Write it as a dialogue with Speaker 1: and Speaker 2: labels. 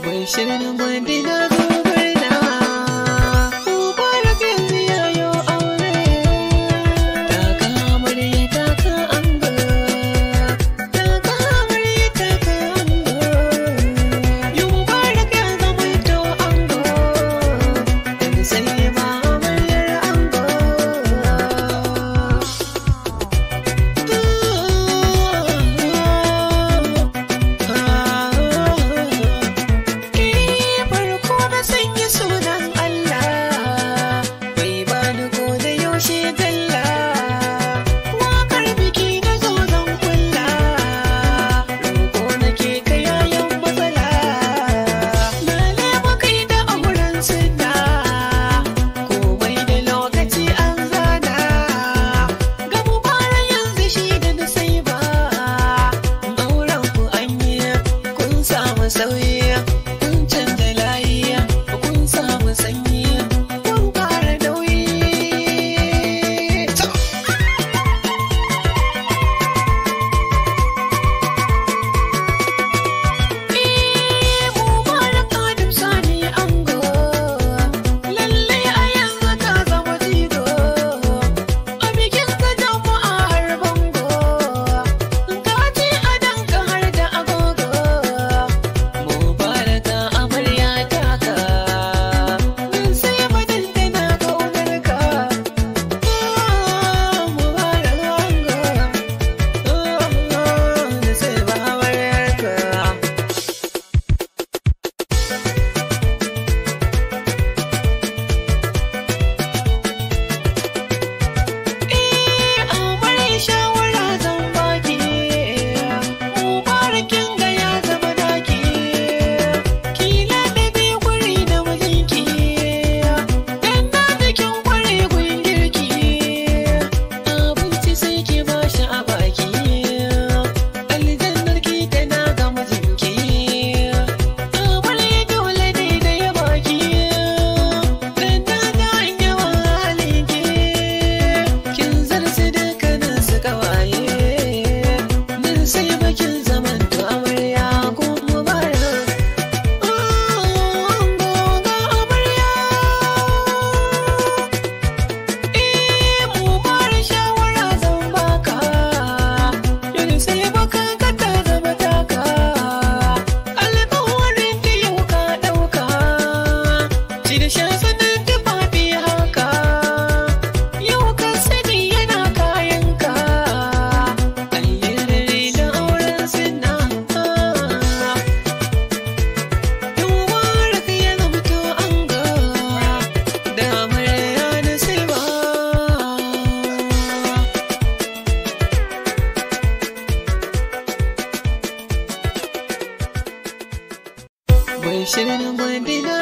Speaker 1: Bai shirin gwandi na gobar na Mubarak yanzu yayo aure Taka amarya taka ango Taka amarya taka ango Yau Mubarak ya zama to ango Yanzu sai ma amaryar ango sauyi kun canza layi kun samu sanyi kun fara nauyi Mubarak Adam Sani ango lalle a yanzu ka zama jigo a bikin ka jama'a har bango ka ce a danka har da agogo Bai shirin gwandi na